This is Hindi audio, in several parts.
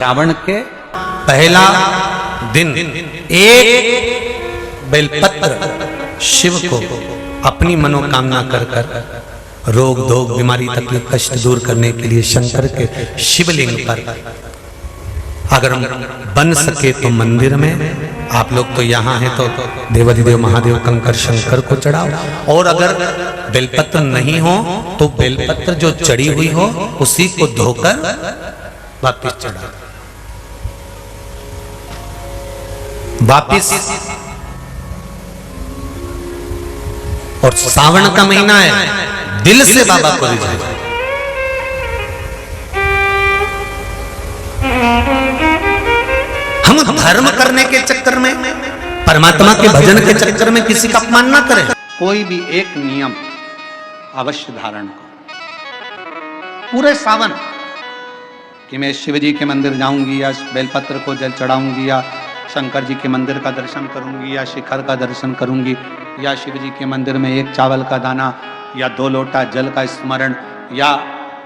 श्रावण के पहला दिन एक बेलपत्र शिव को अपनी मनोकामना कर कर रोग धोग बीमारी तकलीफ कष्ट दूर करने के लिए शंकर के शिवलिंग पर अगर बन सके तो मंदिर में, आप लोग तो यहाँ हैं तो देवाधिदेव महादेव कंकर शंकर को चढ़ाओ, और अगर बेलपत्र नहीं हो तो बेलपत्र जो चढ़ी हुई हो उसी को धोकर वापिस चढ़ाओ। वापिस और सावन का महीना है, दिल से बाबा को रिझाए। हम धर्म करने के चक्कर में, परमात्मा के भजन के चक्कर में किसी का अपमान ना करें। कोई भी एक नियम अवश्य धारण करो पूरे सावन कि मैं शिव जी के मंदिर जाऊंगी या बेलपत्र को जल चढ़ाऊंगी या शंकर जी के मंदिर का दर्शन करूंगी या शिखर का दर्शन करूंगी या शिव जी के मंदिर में एक चावल का दाना या 2 लोटा जल का स्मरण या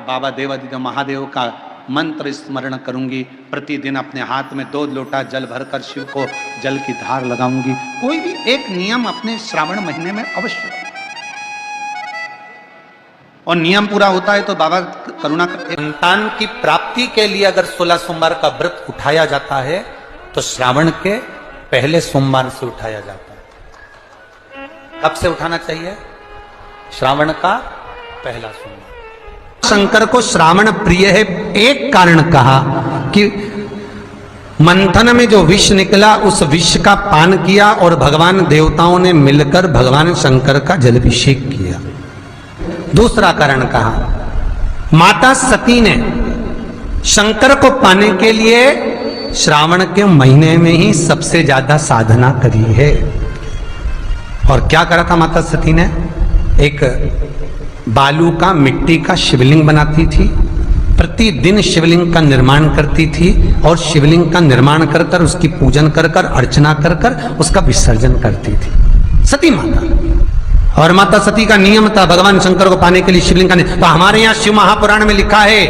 बाबा देवाधिदेव महादेव का मंत्र स्मरण करूंगी। प्रतिदिन अपने हाथ में 2 लोटा जल भरकर शिव को जल की धार लगाऊंगी। कोई भी एक नियम अपने श्रावण महीने में अवश्य, और नियम पूरा होता है तो बाबा करुणा करते। संतान की प्राप्ति के लिए अगर 16 सोमवार का व्रत उठाया जाता है तो श्रावण के पहले सोमवार से उठाया जाता है। कब से उठाना चाहिए? श्रावण का पहला सोमवार। शंकर को श्रावण प्रिय है, एक कारण कहा कि मंथन में जो विष निकला उस विष का पान किया और भगवान देवताओं ने मिलकर भगवान शंकर का जलाभिषेक किया। दूसरा कारण कहा, माता सती ने शंकर को पाने के लिए श्रावण के महीने में ही सबसे ज्यादा साधना करी है। और क्या करा था माता सती ने? एक बालू का मिट्टी का शिवलिंग बनाती थी, प्रतिदिन शिवलिंग का निर्माण करती थी और शिवलिंग का निर्माण कर कर उसकी पूजन कर कर अर्चना कर कर उसका विसर्जन करती थी सती माता। और माता सती का नियम था भगवान शंकर को पाने के लिए शिवलिंग का। तो हमारे यहाँ शिव महापुराण में लिखा है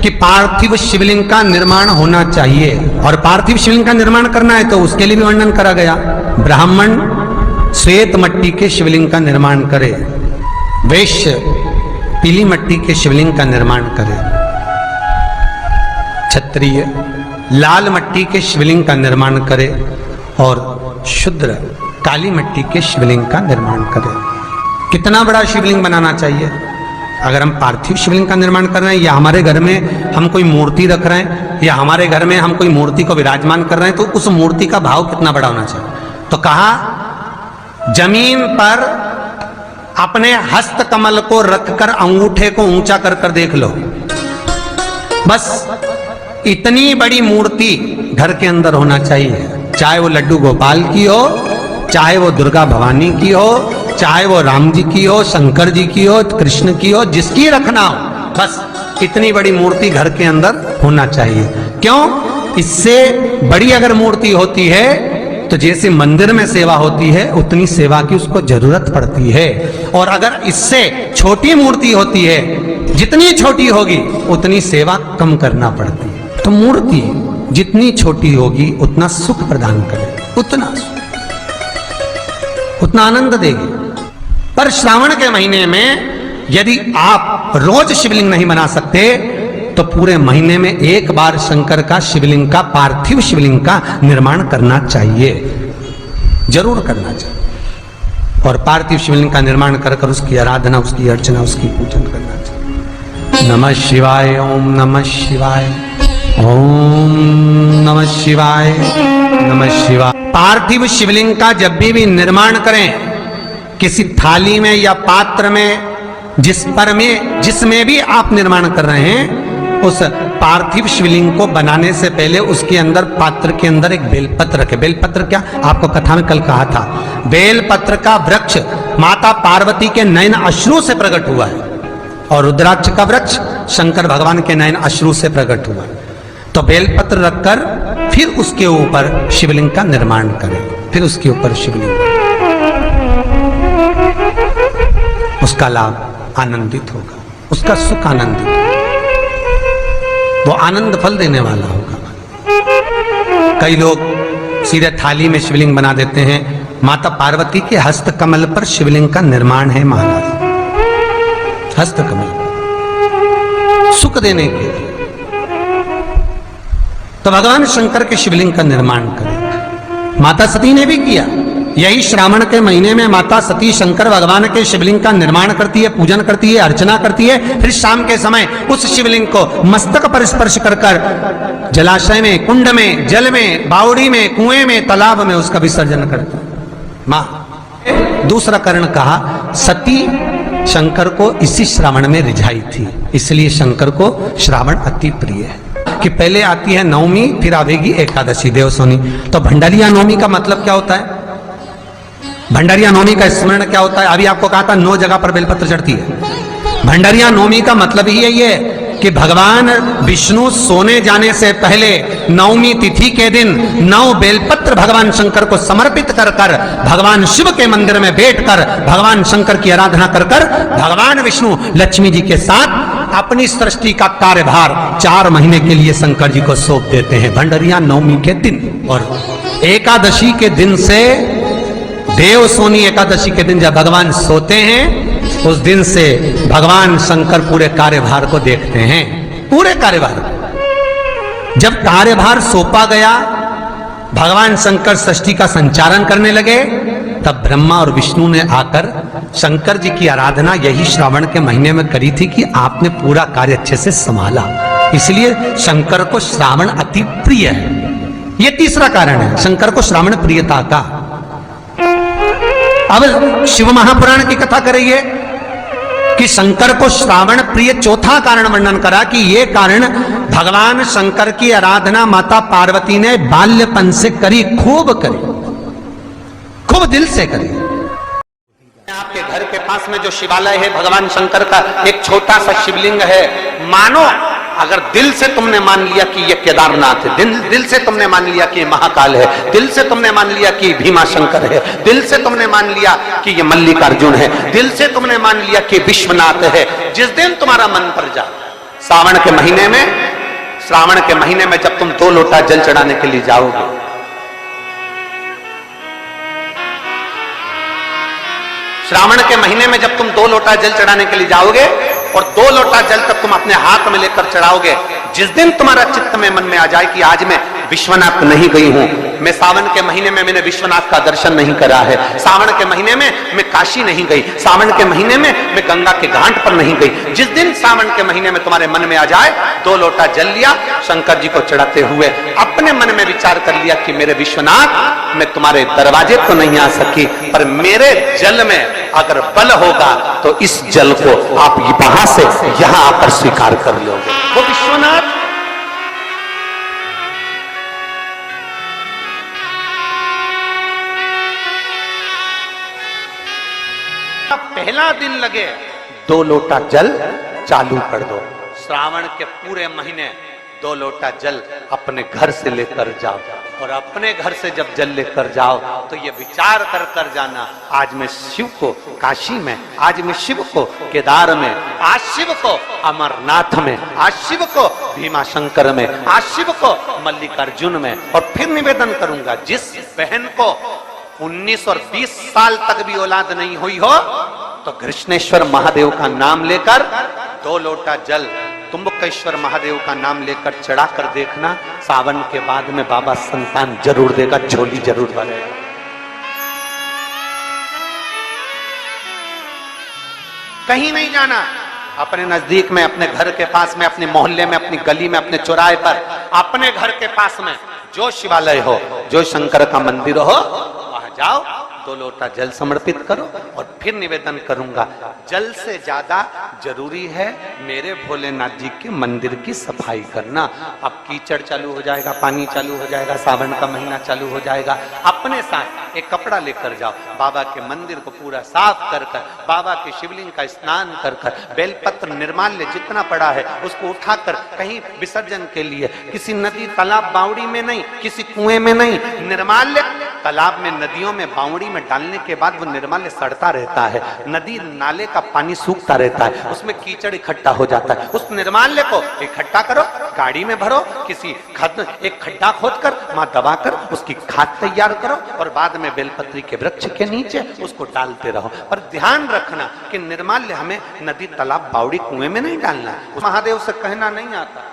कि पार्थिव शिवलिंग का निर्माण होना चाहिए, और पार्थिव शिवलिंग का निर्माण करना है तो उसके लिए भी वर्णन करा गया। ब्राह्मण श्वेत मट्टी के शिवलिंग का निर्माण करे, वैश्य पीली मट्टी के शिवलिंग का निर्माण करे, क्षत्रिय लाल मट्टी के शिवलिंग का निर्माण करे और शूद्र काली मट्टी के शिवलिंग का निर्माण करे। कितना बड़ा शिवलिंग बनाना चाहिए? अगर हम पार्थिव शिवलिंग का निर्माण कर रहे हैं या हमारे घर में हम कोई मूर्ति रख रहे हैं या हमारे घर में हम कोई मूर्ति को विराजमान कर रहे हैं तो उस मूर्ति का भाव कितना बड़ा होना चाहिए? तो कहा जमीन पर अपने हस्त कमल को रखकर अंगूठे को ऊंचा कर कर देख लो, बस इतनी बड़ी मूर्ति घर के अंदर होना चाहिए। चाहे वो लड्डू गोपाल की हो, चाहे वो दुर्गा भवानी की हो, चाहे वो राम जी की हो, शंकर जी की हो, कृष्ण की हो, जिसकी रखना हो, बस इतनी बड़ी मूर्ति घर के अंदर होना चाहिए। क्यों? इससे बड़ी अगर मूर्ति होती है तो जैसे मंदिर में सेवा होती है उतनी सेवा की उसको जरूरत पड़ती है, और अगर इससे छोटी मूर्ति होती है, जितनी छोटी होगी उतनी सेवा कम करना पड़ती है। तो मूर्ति जितनी छोटी होगी उतना सुख प्रदान करेगी, उतना आनंद देगी। पर श्रावण के महीने में यदि आप रोज शिवलिंग नहीं बना सकते तो पूरे महीने में एक बार शंकर का शिवलिंग का, पार्थिव शिवलिंग का निर्माण करना चाहिए, जरूर करना चाहिए। और पार्थिव शिवलिंग का निर्माण कर कर उसकी आराधना, उसकी अर्चना, उसकी पूजन करना चाहिए। नमः शिवाय, ओम नमः शिवाय, ओम नमः शिवाय, नमः शिवाय। पार्थिव शिवलिंग का जब भी निर्माण करें, किसी थाली में या पात्र में, जिसमें भी आप निर्माण कर रहे हैं, उस पार्थिव शिवलिंग को बनाने से पहले उसके अंदर, पात्र के अंदर एक बेलपत्र रखे। बेलपत्र क्या, आपको कथा में कल कहा था, बेलपत्र का वृक्ष माता पार्वती के नयन अश्रु से प्रकट हुआ है, और रुद्राक्ष का वृक्ष शंकर भगवान के नयन अश्रु से प्रकट हुआ है। तो बेलपत्र रखकर फिर उसके ऊपर शिवलिंग का निर्माण करें, फिर उसके ऊपर शिवलिंग, उसका लाभ आनंदित होगा, उसका सुख आनंदित, वो आनंद फल देने वाला होगा। कई लोग सीधे थाली में शिवलिंग बना देते हैं। माता पार्वती के हस्त कमल पर शिवलिंग का निर्माण है महाराज, हस्त कमल सुख देने के लिए। तो भगवान शंकर के शिवलिंग का निर्माण करें। माता सती ने भी किया। यही श्रावण के महीने में माता सती शंकर भगवान के शिवलिंग का निर्माण करती है, पूजन करती है, अर्चना करती है। फिर शाम के समय उस शिवलिंग को मस्तक पर स्पर्श कर कर जलाशय में, कुंड में, जल में, बावड़ी में, कुएं में, तालाब में उसका विसर्जन करती है मां। दूसरा कारण कहा, सती शंकर को इसी श्रावण में रिझाई थी, इसलिए शंकर को श्रावण अति प्रिय है। कि पहले आती है नवमी, फिर आवेगी एकादशी देवसोनी। तो भंडारिया नवमी का मतलब क्या होता है? भंडारिया नवमी का स्मरण क्या होता है? अभी आपको कहा था 9 जगह पर बेलपत्र चढ़ती है। भंडारिया नवमी का मतलब ही यही है कि भगवान विष्णु सोने जाने से पहले नवमी तिथि के दिन 9 बेलपत्र भगवान शंकर को समर्पित कर कर भगवान शिव के मंदिर में बैठकर भगवान शंकर की आराधना कर कर भगवान विष्णु लक्ष्मी जी के साथ अपनी सृष्टि का कार्यभार 4 महीने के लिए शंकर जी को सौंप देते हैं भंडारिया नवमी के दिन। और एकादशी के दिन से, देव सोनी एकादशी के दिन जब भगवान सोते हैं, उस दिन से भगवान शंकर पूरे कार्यभार को देखते हैं, पूरे कार्यभार। जब कार्यभार सौंपा गया, भगवान शंकर सृष्टि का संचालन करने लगे, तब ब्रह्मा और विष्णु ने आकर शंकर जी की आराधना यही श्रावण के महीने में करी थी कि आपने पूरा कार्य अच्छे से संभाला, इसलिए शंकर को श्रावण अति प्रिय है। यह तीसरा कारण है शंकर को श्रावण प्रियता का। अब शिव महापुराण की कथा करिए कि शंकर को श्रावण प्रिय चौथा कारण वर्णन करा कि ये कारण भगवान शंकर की आराधना माता पार्वती ने बाल्यपन से करी, खूब करी, खूब दिल से करी। आपके घर के पास में जो शिवालय है भगवान शंकर का, एक छोटा सा शिवलिंग है। मानो अगर दिल से तुमने मान लिया कि ये केदारनाथ है, दिल से तुमने मान लिया कि ये महाकाल है, दिल से तुमने मान लिया कि भीमा शंकर है, दिल से तुमने मान लिया कि ये मल्लिकार्जुन है, दिल से तुमने मान लिया कि विश्वनाथ है। जिस दिन तुम्हारा मन पर जा, श्रावण के महीने में जब तुम 2 लोटा जल चढ़ाने के लिए जाओगे, श्रावण के महीने में जब तुम 2 लोटा जल चढ़ाने के लिए जाओगे और 2 लोटा जल तक तुम अपने हाथ में लेकर चढ़ाओगे, जिस दिन तुम्हारा चित्त में मन में आ जाए कि आज मैं विश्वनाथ नहीं गई हूं, मैं सावन के महीने में मैंने विश्वनाथ का दर्शन नहीं करा है, सावन के महीने में मैं काशी नहीं गई, सावन के महीने में मैं गंगा के घाट पर नहीं गई, जिस दिन सावन के महीने में तुम्हारे मन में आ जाए, 2 लोटा जल लिया, शंकर जी को चढ़ाते हुए अपने मन में विचार कर लिया कि मेरे विश्वनाथ, मैं तुम्हारे दरवाजे तो नहीं आ सकी, पर मेरे जल में अगर बल होगा तो इस जल को आप वहां से यहां आकर स्वीकार कर लोगे। वो विश्वनाथ पहला दिन लगे 2 लोटा जल चालू कर दो। श्रावण के पूरे महीने 2 लोटा जल अपने घर से लेकर जाओ, और अपने घर से जब जल लेकर जाओ तो ये विचार कर कर जाना, आज मैं शिव को काशी में, आज मैं शिव को केदार में, आज शिव को अमरनाथ में, आज शिव को भीमा शंकर में, आज शिव को मल्लिकार्जुन में। और फिर निवेदन करूंगा, जिस बहन को 19 और 20 साल तक भी औलाद नहीं हुई हो, तो कृष्णेश्वर महादेव का नाम लेकर 2 लोटा जल तुम्बकेश्वर महादेव का नाम लेकर चढ़ा कर देखना, सावन के बाद में बाबा संतान जरूर देगा, झोली जरूर भरेगा। कहीं नहीं जाना, अपने नजदीक में, अपने घर के पास में, अपने मोहल्ले में, अपनी गली में, अपने चौराहे पर, अपने घर के पास में जो शिवालय हो, जो शंकर का मंदिर हो, वहां जाओ, 2 लोटा जल समर्पित करो। और फिर निवेदन करूंगा, जल से ज्यादा जरूरी है मेरे भोलेनाथ जी के मंदिर की सफाई करना। अब कीचड़ चालू हो जाएगा, पानी चालू हो जाएगा, सावन का महीना चालू हो जाएगा, अपने साथ एक कपड़ा लेकर जाओ, बाबा के मंदिर को पूरा साफ कर कर, बाबा के शिवलिंग का स्नान कर कर, बेलपत्र निर्माल्य जितना पड़ा है उसको उठाकर कहीं विसर्जन के लिए, किसी नदी तालाब बावड़ी में नहीं, किसी कुएं में नहीं, निर्माल्य तालाब में, नदियों में, बावड़ी में डालने के बाद वो निर्माल्य सड़ता रहता है, नदी नाले का पानी सूखता रहता है, उसमें कीचड़ इकट्ठा हो जाता है। उस निर्माल्य को इकट्ठा करो, गाड़ी में भरो, किसी एक खड्डा खोदकर वहां दबाकर उसकी खाद तैयार करो और बाद में बेलपत्री के वृक्ष के नीचे उसको डालते रहो। पर ध्यान रखना कि निर्माल्य हमें नदी, तालाब, बावड़ी, कुएं में नहीं डालना। महादेव से कहना नहीं आता।